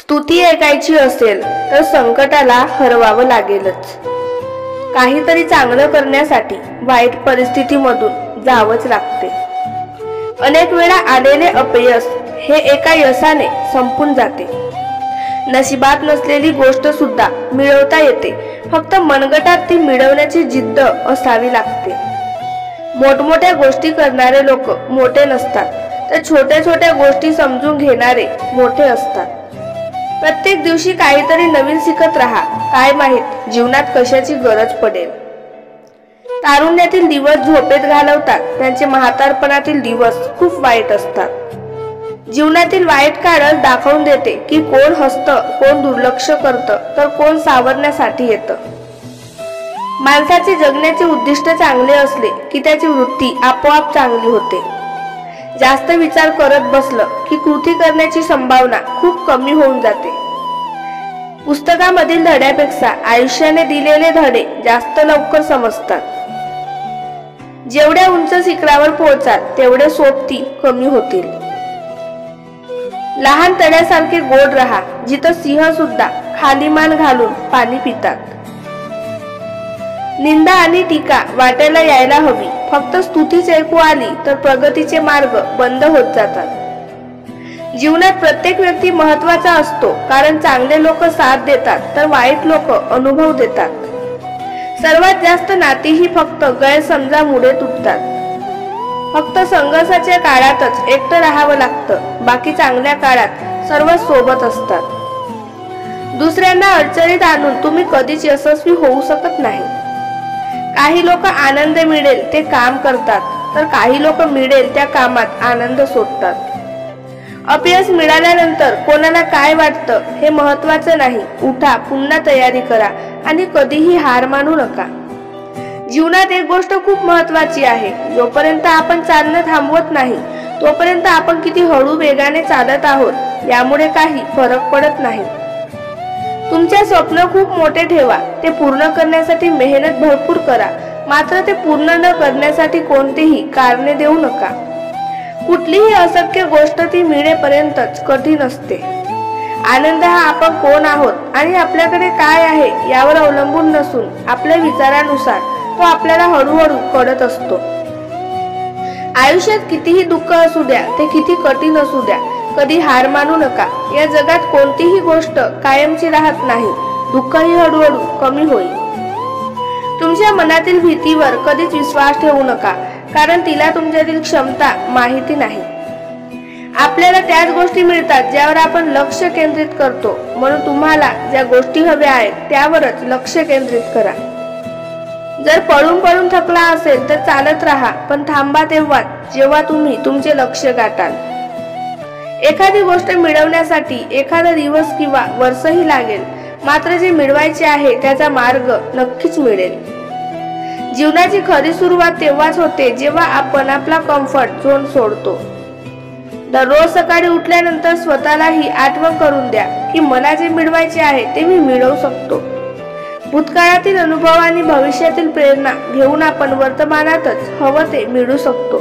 स्तुती ऐकायची असेल तर संकटाला हरवावं लागेलच। काहीतरी चांगलं करण्यासाठी वाईट परिस्थितीमधून जावंच लागते। अनेक वेळा आलेले अपयश हे एका यशाने संपून जाते। नशिबात नसलेली गोष्ट सुद्धा मिळवता येते, फक्त मनगटात ती मिळवण्याची जिद्द असावी लागते। मोठमोठ्या गोष्टी करणारे लोक मोठे नसतात, तर छोट्या छोट्या गोष्टी समजून घेणारे मोठे असतात। प्रत्येक दिवशी काहीतरी नवीन शिकत राहा, काय माहित जीवनात कशाची गरज पडेल। तारुण्यातील दिवस झोपेत घालवतात, त्यांचे म्हातारपणातील दिवस खूप वाईट असतात। जीवनातील वाईट काळच दाखवून देते की कोण हसतं, कोण दुर्लक्ष करतं, तर कोण सावरण्यासाठी येतं। माणसाचे जगण्याचे उद्दिष्ट चांगले असले की त्याची वृत्ती आपोआप चांगली होते। जास्त विचार करत बसलं की कृती करण्याची संभावना खूप कमी होऊन जाते। पुस्तकामधील धड्यापेक्षा आयुष्याने दिलेले धडे जास्त लवकर समजतात। जेवढ्या उंच शिखरावर पोहोचाल तेवढे सोबती कमी होतील। लहान तळ्यासारखे गोड राहा, जिथं सिंह सुद्धा खाली मान घालून पाणी पितात। निंदा आणि टीका वाटायला यायला हवी, फक्त स्तुतीच ऐकू आली तर प्रगतीचे मार्ग बंद होत जातात। जीवनात प्रत्येक व्यक्ती महत्त्वाचा असतो, कारण चांगले लोक साथ देतात तर वाईट लोक अनुभव देतात। सर्वात जास्त नातीही फक्त गैरसमजामुळे तुटतात। फक्त संघर्षाच्या काळातच एकटं राहावं लागतं, बाकी चांगल्या काळात सर्व सोबत असतात। दुसऱ्यांना अडचणीत आणून तुम्ही कधीच यशस्वी होऊ शकत नाही। काही लोक आनंद मिळेल ते काम करतात, तर काही लोक मिळेल त्या कामात आनंद शोधतात। अपयश मिळाल्यानंतर कोणाला काय वाटतं हे महत्त्वाचं नाही। उठा, पुन्हा तयारी करा आणि कधीही हार मानू नका। जीवनात एक गोष्ट खूप महत्त्वाची आहे, जोपर्यंत आपण चालणं थांबवत नाही तोपर्यंत आपण किती हळू वेगाने चालत आहोत यामुळे काही फरक पडत नाही। तुमचे स्वप्न खूप मोठे ठेवा, ते पूर्ण करण्यासाठी मेहनत भरपूर करा, मात्र ते पूर्ण न करण्यासाठी कोणतेही कारणे देऊ नका। कुठलीही अशक्य गोष्ट ती मिळेपर्यंतच कठीण असते। आनंद हा आपण कोण आहोत आणि आपल्याकडे काय आहे यावर अवलंबून नसून आपल्या विचारानुसार तो आपल्याला हळूहळू कळत असतो। आयुष्यात कितीही दुःख असू द्या, ते किती कठीण असू द्या, कधी हार मानू नका। या जगात कोणतीही गोष्ट कायमची राहत नाही, दुःखही हळूहळू कमी होईल। तुमच्या मनातील भीतीवर कधीच विश्वास ठेवू नका, कारण तिला तुमच्यातील क्षमता माहिती नाही। आपल्याला त्याच गोष्टी मिळतात ज्यावर आपण लक्ष केंद्रित करतो, म्हणून तुम्हाला ज्या गोष्टी हव्या आहेत त्यावरच लक्ष केंद्रित करा। जर पळून पळून थकला असेल तर चालत राहा, पण थांबा तेव्हा जेव्हा तुम्ही तुमचे लक्ष गाठाल। एखादी गोष्ट मिळवण्यासाठी एखादा दिवस किंवा वर्षही लागेल, मात्र जे मिळवायचे आहे त्याचा मार्ग नक्कीच मिळेल। जीवनाची खरी सुरुवात तेव्हाच होते जेव्हा आपण आपला कम्फर्ट झोन सोडतो। दररोज सकाळी उठल्यानंतर स्वतःलाही आठवण करून द्या की मला जे मिळवायचे आहे ते मी मिळवू शकतो। भूतकाळातील अनुभव आणि भविष्यातील प्रेरणा घेऊन आपण वर्तमानातच हवं ते मिळवू शकतो।